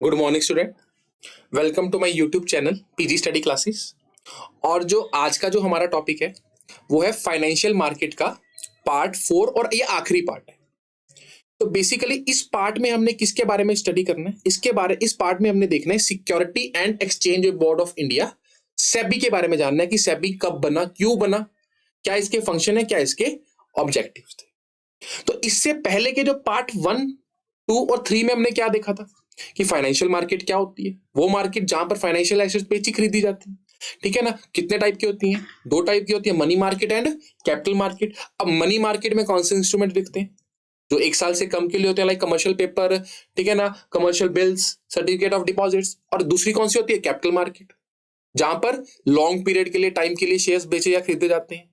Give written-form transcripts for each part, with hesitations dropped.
Good morning student. Welcome to my YouTube channel PG study classes. और जो आज का जो हमारा टॉपिक है वो है फाइनेंशियल मार्केट का पार्ट 4 और ये आखिरी पार्ट है। तो बेसिकली इस पार्ट में हमने किसके बारे में स्टडी करना है, इस पार्ट में हमने देखना है security and exchange board of India, SEBI के बारे में जानना है कि सेबी कब बना, क्यों बना, क्या इसके फंक्शन है, क्या इसके ऑब्जेक्टिव्स थे। तो इससे पहले के जो पार्ट 1, 2 और 3 में हमने क्या देखा था कि फाइनेंशियल मार्केट क्या होती है, वो मार्केट जहां पर फाइनेंशियल एसेट्स बेची खरीदी जाती है। ठीक है ना। कितने टाइप की होती हैं? 2 टाइप की होती है, money market and capital market. अब मनी मार्केट में कौन से इंस्ट्रूमेंट बिकते हैं जो 1 साल से कम के लिए होते हैं, लाइक कमर्शियल पेपर, ठीक है ना, commercial bills, certificate of deposits. और दूसरी कौन सी होती है? कैपिटल मार्केट, जहां पर लॉन्ग पीरियड के लिए, टाइम के लिए शेयर्स बेचे या खरीदे जाते हैं।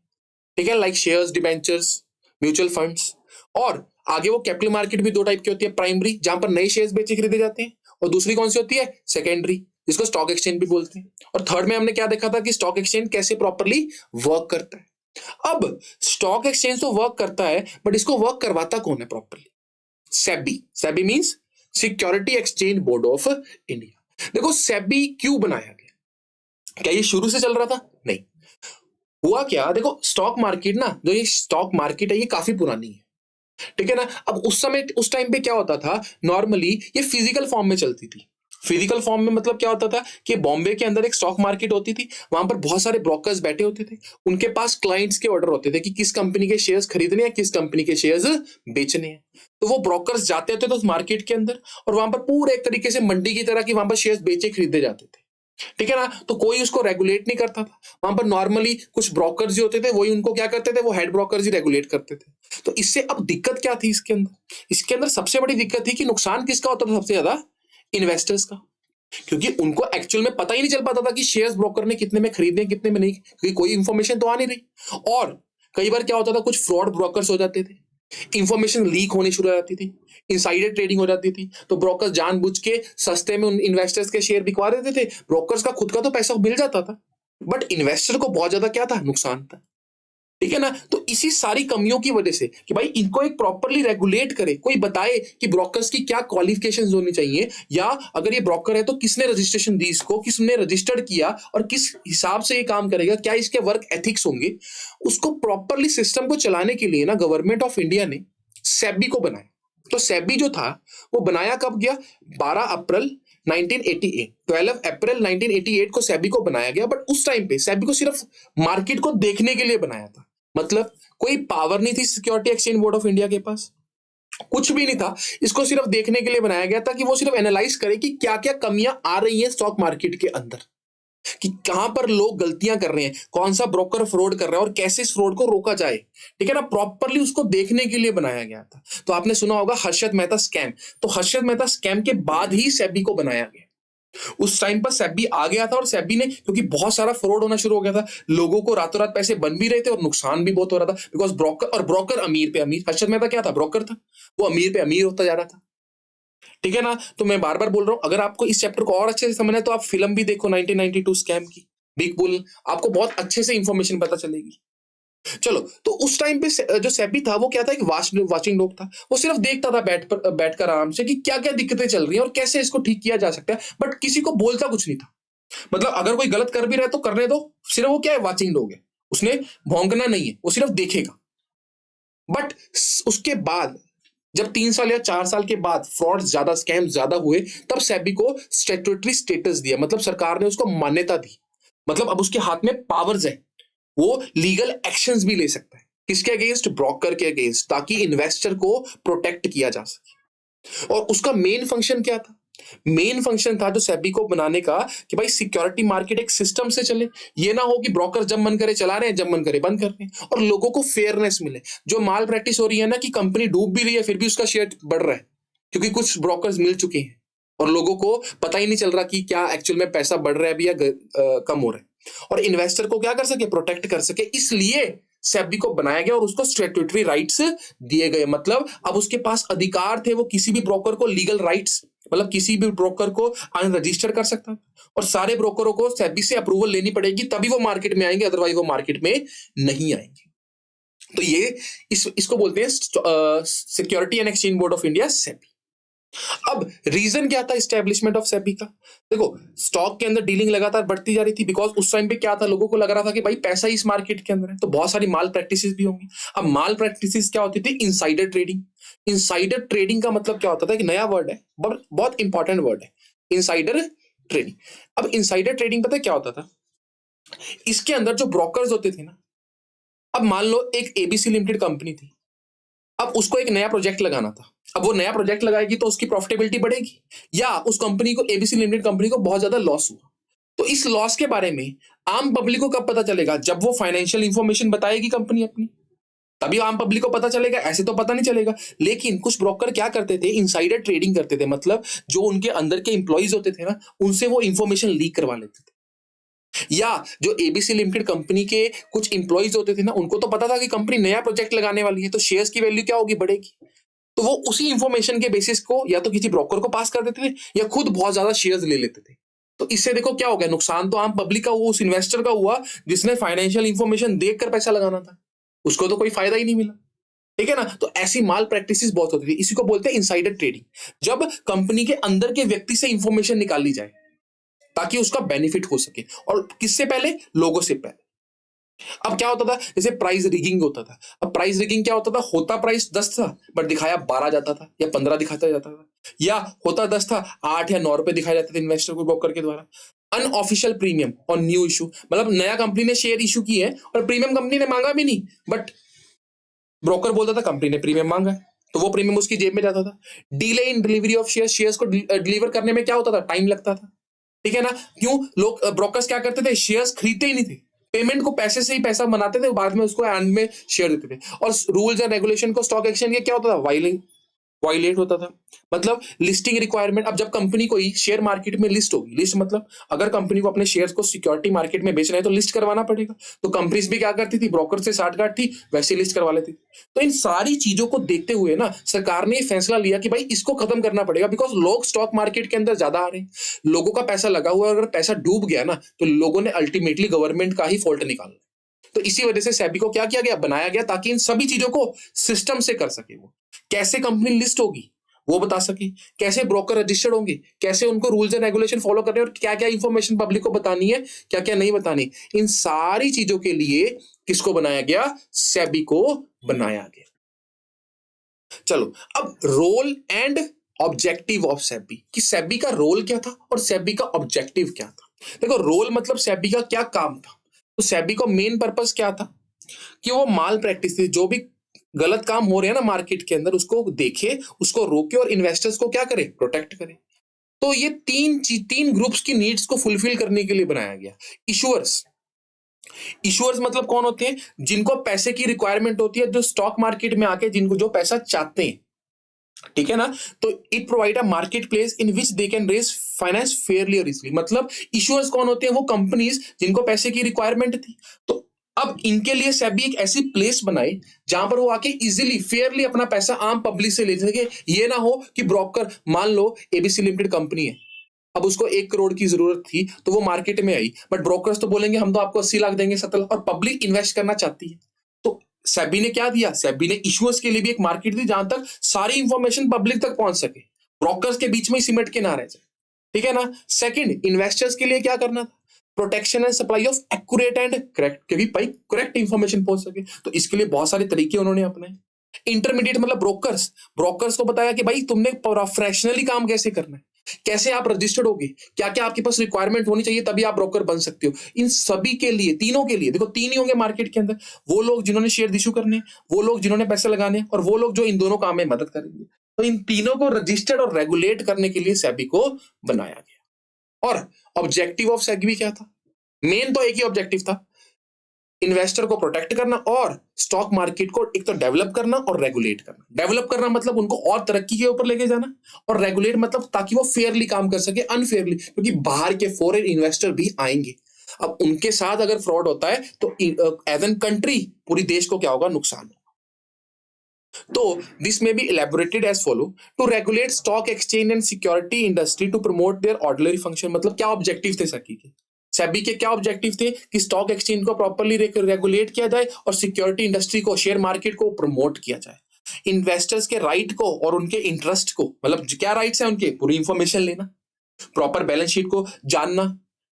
ठीक है, like shares, debentures, mutual funds. और आगे वो कैपिटल मार्केट भी 2 टाइप की होती है, प्राइमरी जहां पर नए शेयर्स बेचे खरीदे जाते हैं, और दूसरी कौन सी होती है? सेकेंडरी, जिसको स्टॉक एक्सचेंज भी बोलते हैं। और थर्ड में हमने क्या देखा था कि स्टॉक एक्सचेंज कैसे प्रॉपर्ली वर्क करता है। अब स्टॉक एक्सचेंज तो वर्क करता है, बट इसको वर्क करवाता कौन है properly? SEBI. SEBI means security exchange board of India. देखो सेबी क्यों बनाया गया? क्या ये शुरू से चल रहा था? नहीं। हुआ क्या, देखो स्टॉक मार्केट ना, जो ये स्टॉक मार्केट है ये काफी पुरानी है। ठीक है ना। अब उस टाइम पे क्या होता था, नॉर्मली ये फिजिकल फॉर्म में चलती थी। फिजिकल फॉर्म में मतलब क्या होता था कि बॉम्बे के अंदर एक स्टॉक मार्केट होती थी, वहां पर बहुत सारे ब्रोकर्स बैठे होते थे, उनके पास क्लाइंट्स के ऑर्डर होते थे कि किस कंपनी के शेयर्स खरीदने हैं, किस कंपनी के शेयर्स बेचने हैं। तो वो ब्रोकर्स जाते थे तो उस मार्केट के अंदर, और वहां पर पूरे एक तरीके से मंडी की तरह की वहां पर शेयर्स बेचे खरीदे जाते थे। ठीक है ना। तो कोई उसको रेगुलेट नहीं करता था, वहां पर नॉर्मली कुछ ब्रोकर्स ही होते थे, वही उनको क्या करते थे, वो हेड ब्रोकर्स ही रेगुलेट करते थे। तो इससे अब दिक्कत क्या थी इसके अंदर सबसे बड़ी दिक्कत थी कि नुकसान किसका होता था सबसे ज्यादा? इन्वेस्टर्स का। क्योंकि उनको एक्चुअल में पता ही नहीं चल पाता था कि शेयर्स ब्रोकर ने कितने में खरीदे कितने में नहीं, क्योंकि कोई इंफॉर्मेशन तो आ नहीं रही। और कई बार क्या होता था, कुछ फ्रॉड ब्रोकर्स हो जाते थे, इंफॉर्मेशन लीक होनी शुरू हो जाती थी, इनसाइडर ट्रेडिंग हो जाती थी, तो ब्रोकर्स जानबूझ के सस्ते में उन इन्वेस्टर्स के शेयर बिकवा देते थे। ब्रोकर्स का खुद का तो पैसा मिल जाता था, बट इन्वेस्टर को बहुत ज्यादा क्या था, नुकसान था। ठीक है ना। तो इसी सारी कमियों की वजह से कि भाई इनको एक प्रॉपरली रेगुलेट करे, कोई बताए कि ब्रोकर्स की क्या क्वालिफिकेशंस होनी चाहिए, या अगर ये ब्रोकर है तो किसने रजिस्ट्रेशन दी इसको, किसने रजिस्टर्ड किया, और किस हिसाब से ये काम करेगा, क्या इसके वर्क एथिक्स होंगे, उसको प्रॉपरली सिस्टम को चलाने के लिए ना गवर्नमेंट ऑफ इंडिया ने सेबी को बनाया। तो सेबी जो था वो बनाया कब गया? 12 अप्रैल 1988, 12 अप्रैल 1988 को सेबी को बनाया गया। बट उस टाइम पे सेबी को सिर्फ मार्केट को देखने के लिए बनाया था, मतलब कोई पावर नहीं थी security exchange board of India के पास, कुछ भी नहीं था। इसको सिर्फ देखने के लिए बनाया गया था कि वो सिर्फ एनालाइज करे कि क्या क्या कमियां आ रही हैं स्टॉक मार्केट के अंदर, कि कहां पर लोग गलतियां कर रहे हैं, कौन सा ब्रोकर फ्रॉड कर रहा है और कैसे इस फ्रॉड को रोका जाए। ठीक है ना। प्रॉपरली उसको देखने के लिए बनाया गया था। तो आपने सुना होगा हर्षद मेहता स्कैम, तो हर्षद मेहता स्कैम के बाद ही सेबी को बनाया गया। उस टाइम पर सेबी आ गया था, और सेबी ने, क्योंकि बहुत सारा फ्रॉड होना शुरू हो गया था, लोगों को रातों रात पैसे बन भी रहे थे और नुकसान भी बहुत हो रहा था, बिकॉज ब्रोकर अमीर पे अमीर, हर्षद मेहता क्या था, ब्रोकर था, वो अमीर पे अमीर होता जा रहा था। ठीक है ना। तो मैं बार बार बोल रहा हूं, अगर आपको इस चैप्टर को और अच्छे से समझना है तो आप फिल्म भी देखो 1992 स्कैम की, बिग बुल, आपको बहुत अच्छे से इंफॉर्मेशन पता चलेगी। चलो, तो उस टाइम पे जो सेबी था वो क्या था, एक वाचिंग डॉग था। वो सिर्फ देखता था बैठकर आराम से कि क्या क्या दिक्कतें चल रही हैं और कैसे इसको ठीक किया जा सकता है, बट किसी को बोलता कुछ नहीं था। मतलब अगर कोई गलत कर भी रहा है तो करने दो, सिर्फ वो क्या है, वाचिंग डॉग है, उसने भौंकना नहीं है, वो सिर्फ देखेगा। बट उसके बाद जब 3 साल या 4 साल के बाद फ्रॉड ज्यादा, स्कैम ज्यादा हुए, तब सेबी को स्टैट्यूटरी स्टेटस दिया, मतलब सरकार ने उसको मान्यता दी। मतलब अब उसके हाथ में पावर्स है, वो लीगल एक्शंस भी ले सकता है। किसके अगेंस्ट? ब्रोकर के अगेंस्ट, ताकि इन्वेस्टर को प्रोटेक्ट किया जा सके। और उसका मेन फंक्शन क्या था? मेन फंक्शन था जो सेबी को बनाने का कि भाई सिक्योरिटी मार्केट एक सिस्टम से चले, ये ना हो कि ब्रोकर जब मन करे चला रहे हैं, जब मन करे बंद कर रहे हैं, और लोगों को फेयरनेस मिले। जो माल प्रैक्टिस हो रही है ना, कि कंपनी डूब भी रही है फिर भी उसका शेयर बढ़ रहा है, क्योंकि कुछ ब्रोकर्स मिल चुके हैं और लोगों को पता ही नहीं चल रहा कि क्या एक्चुअल में पैसा बढ़ रहा है अभी या कम हो रहा है, और इन्वेस्टर को क्या कर सके, प्रोटेक्ट कर सके। इसलिए सेबी को बनाया गया और उसको स्टैट्यूटरी राइट्स दिए गए। मतलब अब उसके पास अधिकार थे, वो किसी भी ब्रोकर को लीगल राइट्स, मतलब किसी भी ब्रोकर को अनरजिस्टर कर सकता है, और सारे ब्रोकरों को सेबी से अप्रूवल लेनी पड़ेगी तभी वो मार्केट में आएंगे, अदरवाइज वो मार्केट में नहीं आएंगे। तो ये इसको बोलते हैं security and exchange board of India, SEBI. अब रीजन क्या था इस्टेब्लिशमेंट ऑफ सेबी का? देखो, स्टॉक के अंदर डीलिंग लगातार बढ़ती जा रही थी, बिकॉज उस टाइम पे क्या था, लोगों को लग रहा था कि भाई पैसा इस मार्केट के अंदर है, तो बहुत सारी माल प्रैक्टिसेस भी होंगी। अब माल प्रैक्टिसेस क्या होती थी? Insider trading. इनसाइडर ट्रेडिंग का मतलब क्या होता था? कि नया वर्ड है, बहुत इंपॉर्टेंट वर्ड है, इनसाइडर ट्रेडिंग। अब इनसाइडर ट्रेडिंग पता है क्या होता था? इसके अंदर जो ब्रोकर्स होते थे ना, अब मान लो एक एबीसी लिमिटेड कंपनी थी, अब उसको एक नया प्रोजेक्ट लगाना था। अब वो नया प्रोजेक्ट लगाएगी तो उसकी प्रॉफिटेबिलिटी बढ़ेगी, या उस कंपनी को, एबीसी लिमिटेड कंपनी को बहुत ज्यादा लॉस हुआ, तो इस लॉस के बारे में आम पब्लिक को कब पता चलेगा? जब वो फाइनेंशियल इंफॉर्मेशन बताएगी कंपनी अपनी, तभी आम पब्लिक को पता चलेगा, ऐसे तो पता नहीं चलेगा। लेकिन कुछ ब्रोकर क्या करते थे? इनसाइडर ट्रेडिंग करते थे, मतलब जो उनके अंदर के इंप्लॉइज होते थे ना, उनसे वो इंफॉर्मेशन लीक करवा लेते थे। या जो एबीसी लिमिटेड कंपनी के कुछ इंप्लॉइज होते थे ना, उनको तो पता था कि कंपनी नया प्रोजेक्ट लगाने वाली है, तो शेयर्स की वैल्यू क्या होगी? बढ़ेगी। तो वो उसी इंफॉर्मेशन के बेसिस को या तो किसी ब्रोकर को पास कर देते थे, या खुद बहुत ज्यादा शेयर्स ले लेते थे। तो इससे देखो क्या हो गया? नुकसान तो आम पब्लिक का, वो उस इन्वेस्टर का हुआ जिसने फाइनेंशियल इंफॉर्मेशन देखकर पैसा लगाना था, उसको तो कोई फायदा ही नहीं मिला। ठीक है ना? तो ऐसी माल प्रैक्टिसेस बहुत होती थी, इसी को बोलते हैं इनसाइडर ट्रेडिंग। जब कंपनी के अंदर के व्यक्ति से इंफॉर्मेशन निकाली जाए ताकि उसका बेनिफिट हो सके, और किससे पहले? लोगों से पहले। अब क्या होता था? जैसे प्राइस रिगिंग होता था। अब प्राइस रिगिंग क्या होता था? होता प्राइस 10 था, बट दिखाया 12 जाता था, या 15 दिखाता जाता था, या होता 10 था, 8 या 9 रुपए दिखाए जाते थे इन्वेस्टर को, ब्रोकर के द्वारा। अनऑफिशियल प्रीमियम और न्यू इशू, मतलब नया कंपनी ने शेयर इशू की है और प्रीमियम कंपनी ने मांगा भी नहीं, बट ब्रोकर बोलता था कंपनी ने प्रीमियम मांगा है, तो वो प्रीमियम उसकी जेब में जाता था। Delay in delivery of share, shares को डिलीवर करने में क्या होता था? टाइम लगता था। ठीक है ना? क्यों? लोग, ब्रोकर्स क्या करते थे? शेयर्स खरीदते ही नहीं थे, पेमेंट को पैसे से ही पैसा बनाते थे, बाद में उसको एंड में शेयर देते थे। और रूल्स एंड रेगुलेशन को स्टॉक एक्सचेंज के क्या होता था? वायलेट होता था। मतलब लिस्टिंग रिक्वायरमेंट, अब जब कंपनी कोई शेयर मार्केट में लिस्ट होगी, लिस्ट मतलब अगर कंपनी को अपने शेयर्स को सिक्योरिटी मार्केट में बेचना है तो लिस्ट करवाना पड़ेगा। तो कंपनीज भी क्या करती थी? ब्रोकर से साठगांठ थी, वैसे लिस्ट करवा लेती थी। तो इन सारी चीजों को देखते हुए ना, सरकार ने फैसला लिया कि भाई इसको खत्म करना पड़ेगा, बिकॉज लोग स्टॉक मार्केट के अंदर ज्यादा आ रहे हैं, लोगों का पैसा लगा हुआ है, अगर पैसा डूब गया ना, तो लोगों ने अल्टीमेटली गवर्नमेंट का ही फॉल्ट निकालना। तो इसी वजह से सेबी को क्या किया गया? बनाया गया, ताकि इन सभी चीजों को सिस्टम से कर सके। वो कैसे कंपनी लिस्ट होगी वो बता सके, कैसे ब्रोकर रजिस्टर्ड होंगे, कैसे उनको रूल्स एंड रेगुलेशन फॉलो करने, और क्या क्या इंफॉर्मेशन पब्लिक को बतानी है, क्या क्या नहीं बतानी। इन सारी चीजों के लिए किसको बनाया गया? सेबी को बनाया गया। चलो, अब role and objective of SEBI, कि सेबी का रोल क्या था और सेबी का ऑब्जेक्टिव क्या था। देखो, रोल मतलब सेबी का क्या काम था, तो सेबी को मेन पर्पस क्या था? कि वो माल प्रैक्टिस, जो भी गलत काम हो रहे हैं ना मार्केट के अंदर, उसको देखे, उसको रोके, और इन्वेस्टर्स को क्या करे? प्रोटेक्ट करे। तो ये तीन ग्रुप्स की नीड्स को फुलफिल करने के लिए बनाया गया। इशुअर्स, इशुअर्स मतलब कौन होते हैं? जिनको पैसे की रिक्वायरमेंट होती है, जो स्टॉक मार्केट में आके जिनको जो पैसा चाहते हैं। ठीक है ना? तो it provide a market place in which they can raise finance fairly और इजिली। मतलब इशुअर्स कौन होते हैं? वो कंपनीज जिनको पैसे की रिक्वायरमेंट थी। तो अब इनके लिए सेबी एक ऐसी प्लेस बनाए जहां पर वो आके इजीली फेयरली अपना पैसा आम पब्लिक से ले सके। ये ना हो कि ब्रोकर, मान लो एबीसी लिमिटेड कंपनी है, अब उसको 1 करोड़ की जरूरत थी तो वो मार्केट में आई, बट ब्रोकर्स तो बोलेंगे हम तो आपको 80 लाख देंगे, 70 लाख, और पब्लिक इन्वेस्ट करना चाहती है। तो सेबी ने क्या दिया? सेबी ने इशुअर्स के लिए भी एक मार्केट दी जहां तक सारी इंफॉर्मेशन पब्लिक तक पहुंच सके, ब्रोकर्स के बीच में ही सिमट के ना रह जाए। ठीक है ना? सेकंड, इन्वेस्टर्स के लिए क्या करना था? Protection and supply of accurate and correct, क्योंकि भाई करेक्ट इंफॉर्मेशन पहुंच सके, तो इसके लिए बहुत सारे तरीके उन्होंने अपनाए। इंटरमीडिएट मतलब ब्रोकर्स, ब्रोकर्स को बताया कि भाई तुमने प्रोफेशनली काम कैसे करना है, कैसे आप रजिस्टर्ड होगे, क्या क्या आपके पास रिक्वायरमेंट होनी चाहिए, तभी आप ब्रोकर बन सकते हो। इन सभी के लिए, तीनों के लिए, देखो तीन ही होंगे मार्केट के अंदर, वो लोग जिन्होंने शेयर इशू करने, वो लोग जिन्होंने पैसे लगाने, और वो लोग जो इन दोनों काम में मदद करेंगे। तो इन तीनों को रजिस्टर्ड और रेगुलेट करने के लिए सेबी को बनाया गया। और ऑब्जेक्टिव ऑफ सेबी क्या था? मेन तो एक ही ऑब्जेक्टिव था, इन्वेस्टर को प्रोटेक्ट करना और स्टॉक मार्केट को एक तो डेवलप करना और रेगुलेट करना। डेवलप करना मतलब उनको और तरक्की के ऊपर लेके जाना, और रेगुलेट मतलब ताकि वो फेयरली काम कर सके, अनफेयरली, क्योंकि बाहर के फॉरेन इन्वेस्टर भी आएंगे। अब उनके साथ अगर फ्रॉड होता है तो एज एन कंट्री पूरी देश को क्या होगा? नुकसान होगा। तो दिस में be elaborated as follow, to regulate stock exchange and security industry to promote their ordinary function. मतलब क्या ऑब्जेक्टिव थे सेबी के क्या ऑब्जेक्टिव थे? कि स्टॉक एक्सचेंज को प्रॉपर्ली रेगुलेट किया जाए और सिक्योरिटी इंडस्ट्री को, शेयर मार्केट को प्रमोट किया जाए। इन्वेस्टर्स के राइट को और उनके इंटरेस्ट को, मतलब क्या राइट्स है उनके, पूरी इंफॉर्मेशन लेना, प्रॉपर बैलेंस शीट को जानना,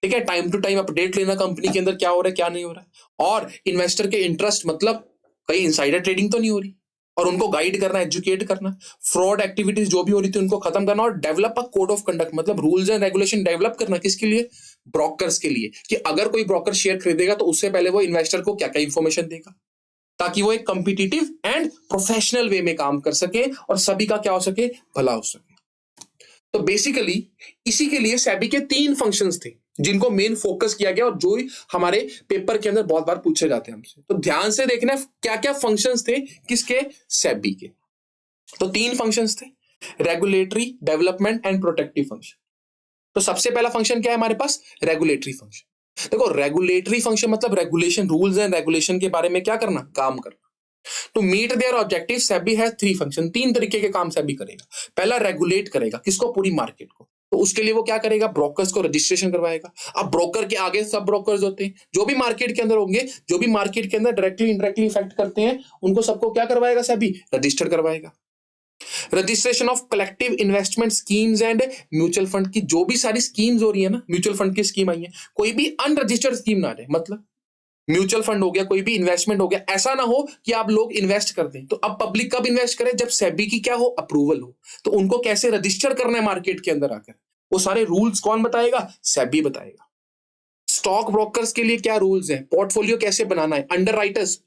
ठीक है, टाइम टू टाइम अपडेट लेना कंपनी के अंदर क्या हो रहा है क्या नहीं हो रहा है, और इन्वेस्टर के इंटरेस्ट मतलब कहीं इनसाइडर ट्रेडिंग तो नहीं हो रही, और उनको गाइड करना, एजुकेट करना, फ्रॉड एक्टिविटीज जो भी हो रही थी उनको खत्म करना, और develop a code of conduct, मतलब रूल्स एंड रेगुलेशन डेवलप करना, किसके लिए, ब्रोकर्स के लिए, कि अगर कोई ब्रोकर शेयर खरीदेगा तो उससे पहले वो इन्वेस्टर को क्या क्या इंफॉर्मेशन देगा, ताकि वो एक कॉम्पिटिटिव एंड प्रोफेशनल वे में काम कर सके और सभी का क्या हो सके, भला हो सके। तो बेसिकली इसी के लिए सेबी के 3 फंक्शंस थे जिनको मेन फोकस किया गया, और जो हमारे पेपर के अंदर बहुत बार पूछे जाते हैं हमसे। तो ध्यान से देखना क्या क्या फंक्शंस थे किसके, सेबी के। तो 3 फंक्शंस थे, regulatory, development and protective function. तो सबसे पहला फंक्शन क्या है हमारे पास, रेगुलेटरी फंक्शन। देखो रेगुलेटरी फंक्शन मतलब रेगुलेशन, रूल्स एंड रेगुलेशन के बारे में क्या करना, काम करना। To meet their objective SEBI has 3 function, 3 तरीके के काम सेबी करेगा। पहला रेगुलेट करेगा, किसको, पूरी मार्केट को। तो उसके लिए वो क्या करेगा, ब्रोकर्स को रजिस्ट्रेशन करवाएगा। अब ब्रोकर के आगे सब ब्रोकर्स होते हैं जो भी मार्केट के अंदर होंगे, जो भी मार्केट के अंदर डायरेक्टली इनडायरेक्टली इफेक्ट करते हैं, उनको सबको क्या करवाएगा, सेबी रजिस्टर करवाएगा। Registration of collective investment schemes and mutual fund की जो भी सारी स्कीम्स हो रही है ना, म्यूचुअल फंड की स्कीम आई है, कोई भी अनरजिस्टर्ड स्कीम ना रहे, मतलब म्यूचुअल फंड हो गया, कोई भी इन्वेस्टमेंट हो गया, ऐसा ना हो कि आप लोग इन्वेस्ट कर दें। तो अब पब्लिक कब इन्वेस्ट करे, जब सेबी की क्या हो, अप्रूवल हो। तो उनको कैसे रजिस्टर करना है मार्केट के अंदर आकर, वो सारे रूल्स कौन बताएगा, सेबी बताएगा। स्टॉक ब्रोकर्स के लिए क्या रूल्स हैं, पोर्टफोलियो कैसे बनाना है, अंडरराइटर्स,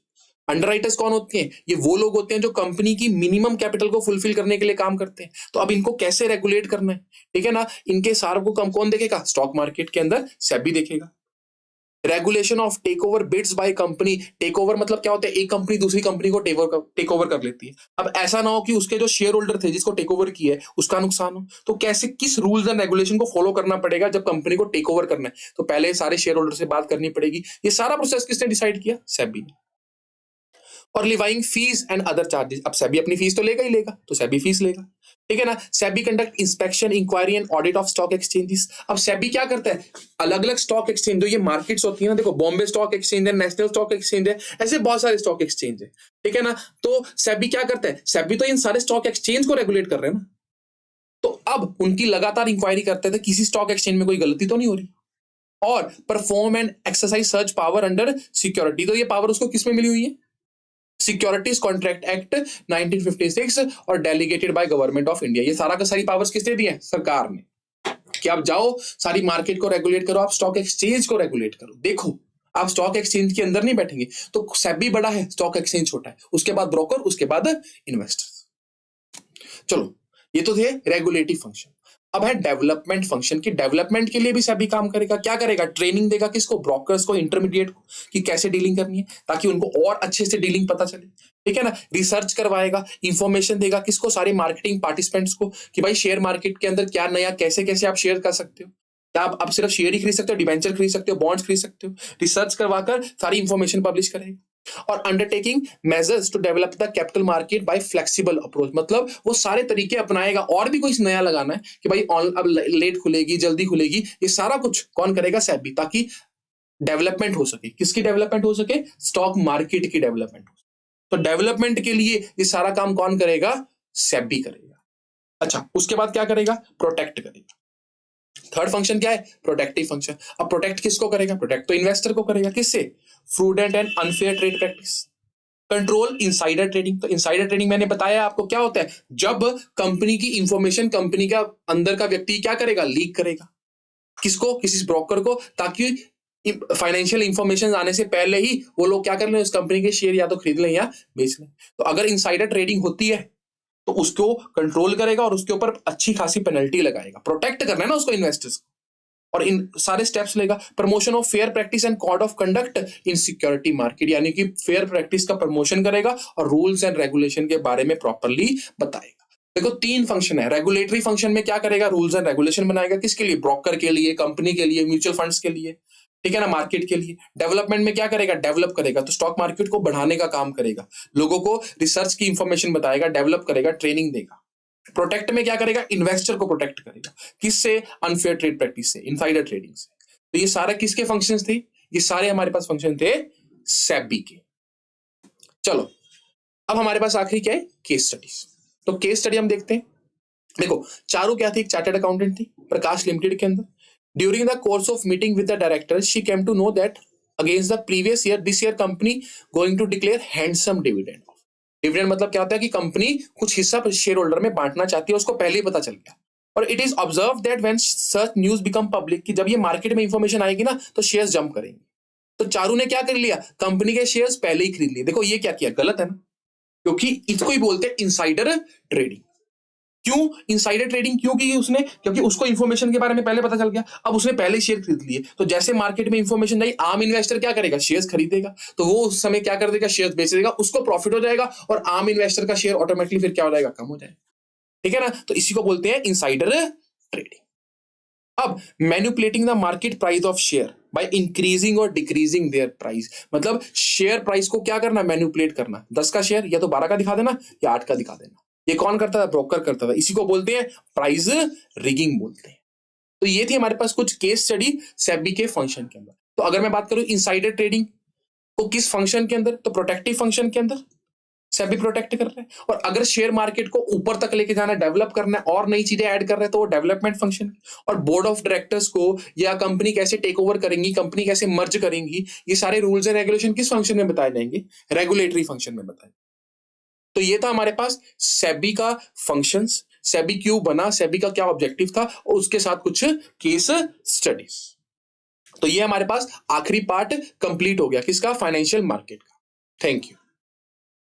अंडरराइटर्स कौन होते हैं, ये वो लोग होते हैं जो कंपनी की मिनिमम कैपिटल को फुलफिल करने के लिए काम करते हैं। तो अब इनको कैसे रेगुलेट करना है, ठीक है ना, इनके सारों को कम कौन देखेगा, स्टॉक मार्केट के अंदर सेबी देखेगा। Regulation of take over bids by company, take over मतलब क्या होता है, एक कंपनी दूसरी कंपनी को टेक ओवर कर लेती है। अब ऐसा ना हो कि उसके जो शेयर होल्डर थे जिसको टेक ओवर किया है उसका नुकसान हो। तो कैसे, किस रूल्स एंड रेगुलेशन को फॉलो करना पड़ेगा जब कंपनी को टेक ओवर करना है, तो पहले सारे शेयर होल्डर से बात करनी पड़ेगी। ये सारा प्रोसेस किसने डिसाइड किया, सेबी ने। और लिवाइंग फीस एंड अदर चार्जेस, अब सेबी अपनी फीस तो लेगा ही लेगा, तो सेबी फीस लेगा, ठीक है ना। SEBI conduct inspection, inquiry and audit of stock exchanges. अब सेबी क्या करता है, अलग अलग स्टॉक एक्सचेंज जो ये मार्केट्स होती है ना, देखो बॉम्बे स्टॉक एक्सचेंज है, नेशनल स्टॉक एक्सचेंज है, ऐसे बहुत सारे स्टॉक एक्सचेंज है, ठीक है ना। तो सेबी क्या करता है, सेबी तो इन सारे स्टॉक एक्सचेंज को रेगुलेट कर रहे हैं ना। तो अब उनकी लगातार इंक्वायरी करते थे किसी स्टॉक एक्सचेंज में कोई गलती तो नहीं हो रही, और perform and exercise search power under security. तो ये पावर उसको किसमें मिली हुई है, सिक्योरिटीज कॉन्ट्रैक्ट एक्ट 1956 और delegated by government of India. ये सारा का सारी पावर्स किसने दी है, सरकार ने, कि आप जाओ सारी मार्केट को रेगुलेट करो, आप स्टॉक एक्सचेंज को रेगुलेट करो। देखो आप स्टॉक एक्सचेंज के अंदर नहीं बैठेंगे, तो सेबी बड़ा है, स्टॉक एक्सचेंज छोटा है, उसके बाद ब्रोकर, उसके बाद इन्वेस्टर। चलो ये तो थे रेगुलेटरी फंक्शन। अब है डेवलपमेंट फंक्शन, की डेवलपमेंट के लिए भी सभी काम करेगा। क्या करेगा, ट्रेनिंग देगा, किसको, ब्रोकर्स को, इंटरमीडिएट को, कि कैसे डीलिंग करनी है, ताकि उनको और अच्छे से डीलिंग पता चले, ठीक है ना। रिसर्च करवाएगा, इंफॉर्मेशन देगा, किसको, सारे मार्केटिंग पार्टिसिपेंट्स को, कि भाई शेयर मार्केट के अंदर क्या नया, कैसे कैसे आप शेयर कर सकते हो, क्या आप अब सिर्फ शेयर ही खरीद सकते हो, डिबेंचर खरीद सकते हो, बॉन्ड्स खरीद सकते हो। रिसर्च करवाकर सारी इंफॉर्मेशन पब्लिश करेगा। और undertaking measures to develop the capital market by flexible approach, मतलब वो सारे तरीके अपनाएगा। और भी कुछ नया लगाना है कि भाई अब लेट खुलेगी, जल्दी खुलेगी, ये सारा कुछ कौन करेगा, सेबी, ताकि डेवलपमेंट हो सके। किसकी डेवलपमेंट हो सके, स्टॉक मार्केट की डेवलपमेंट हो सके। तो डेवलपमेंट के लिए ये सारा काम कौन करेगा, सेबी करेगा। अच्छा उसके बाद क्या करेगा, प्रोटेक्ट करेगा। थर्ड फंक्शन क्या है, प्रोटेक्टिव फंक्शन। अब प्रोटेक्ट किसको करेगा, प्रोटेक्ट तो इन्वेस्टर को करेगा, किससे, fraudulent and unfair trade practice. Control insider trading, तो इनसाइडर ट्रेडिंग मैंने बताया आपको क्या होता है, जब कंपनी की इंफॉर्मेशन कंपनी का अंदर का व्यक्ति क्या करेगा, लीक करेगा, किसको, किसी ब्रोकर को, ताकि फाइनेंशियल इंफॉर्मेशन आने से पहले ही वो लोग क्या कर लें, उस कंपनी के शेयर या तो खरीद लें या बेच लें। तो अगर इनसाइडर ट्रेडिंग होती है तो उसको कंट्रोल करेगा और उसके ऊपर अच्छी खासी पेनल्टी लगाएगा। प्रोटेक्ट करना है ना उसको, इन्वेस्टर्स को, और इन सारे स्टेप्स लेगा। Promotion of fair practice and code of conduct in security market, यानी कि फेयर प्रैक्टिस का प्रमोशन करेगा और रूल्स एंड रेगुलेशन के बारे में प्रॉपर्ली बताएगा। देखो 3 फंक्शन है। रेगुलेटरी फंक्शन में क्या करेगा, रूल्स एंड रेगुलेशन बनाएगा, किसके लिए, ब्रोकर के लिए, कंपनी के लिए, म्यूचुअल फंड्स के लिए, ठीक है ना, मार्केट के लिए। डेवलपमेंट में क्या करेगा, डेवलप करेगा, तो स्टॉक मार्केट को बढ़ाने का काम करेगा, लोगों को रिसर्च की इंफॉर्मेशन बताएगा, डेवलप करेगा, ट्रेनिंग देगा। प्रोटेक्ट में क्या करेगा, इन्वेस्टर को प्रोटेक्ट करेगा, किससे, अनफेयर ट्रेड प्रैक्टिस से, इनसाइडर ट्रेडिंग से। तो ये सारे किसके फंक्शंस थे, ये सारे हमारे पास फंक्शन थे सेबी के। चलो अब हमारे पास आखिरी क्या है, केस स्टडीज। तो केस स्टडी हम देखते हैं। देखो चारू क्या थी, एक चार्टर्ड अकाउंटेंट थी प्रकाश लिमिटेड के अंदर। During the course of meeting with the director she came to know that against the previous year this year company going to declare handsome dividend. Dividend मतलब क्या होता है कि कंपनी कुछ हिस्सा शेयर होल्डर में बांटना चाहती है, उसको पहले ही पता चल गया। और it is observe that when such news become public, कि जब ये मार्केट में इंफॉर्मेशन आएगी ना तो शेयर्स जंप करेंगे। तो चारू ने क्या कर लिया, कंपनी के शेयर्स पहले ही खरीद लिए। देखो ये क्या किया, गलत है ना, क्योंकि इसको ही बोलते हैं इनसाइडर ट्रेडिंग। क्यों इनसाइडर ट्रेडिंग क्यों की उसने, क्योंकि उसको इंफॉर्मेशन के बारे में पहले पता चल गया, अब उसने पहले शेयर खरीद लिए। तो जैसे मार्केट में इंफॉर्मेशन नहीं, आम इन्वेस्टर क्या करेगा, शेयर्स खरीदेगा। तो वो उस समय क्या कर देगा, शेयर्स बेच देगा, उसको प्रॉफिट हो जाएगा और आम इन्वेस्टर का शेयर ऑटोमेटिकली फिर क्या हो जाएगा, कम हो जाएगा। ठीक है ना, तो इसी को बोलते हैं इनसाइडर ट्रेडिंग। अब manipulating the market price of share by increasing और डिक्रीजिंग देयर प्राइस, मतलब शेयर प्राइस को क्या करना, मैनिपुलेट करना। 10 का शेयर या तो 12 का दिखा देना या 8 का दिखा देना। ये कौन करता था, ब्रोकर करता था। इसी को बोलते हैं प्राइस रिगिंग बोलते हैं। तो ये थी हमारे पास कुछ केस स्टडी सेबी के फंक्शन के अंदर। तो अगर मैं बात करूं इनसाइडर ट्रेडिंग को किस फंक्शन के अंदर, तो प्रोटेक्टिव फंक्शन के अंदर सेबी प्रोटेक्ट कर रहे हैं। और अगर शेयर मार्केट को ऊपर तक लेके जाना, डेवलप करना है और नई चीजें ऐड कर रहे हैं, तो वो डेवलपमेंट फंक्शन। और बोर्ड ऑफ डायरेक्टर्स को या कंपनी कैसे टेक ओवर करेंगी, कंपनी कैसे मर्ज करेंगी, ये सारे रूल्स एंड रेगुलेशन किस फंक्शन में बताए जाएंगे, रेगुलेटरी फंक्शन में बताए। तो ये था हमारे पास सेबी का फंक्शंस, सेबी क्यों बना, सेबी का क्या ऑब्जेक्टिव था, और उसके साथ कुछ केस स्टडीज। तो ये हमारे पास आखिरी पार्ट कंप्लीट हो गया, किसका, फाइनेंशियल मार्केट का। Thank you.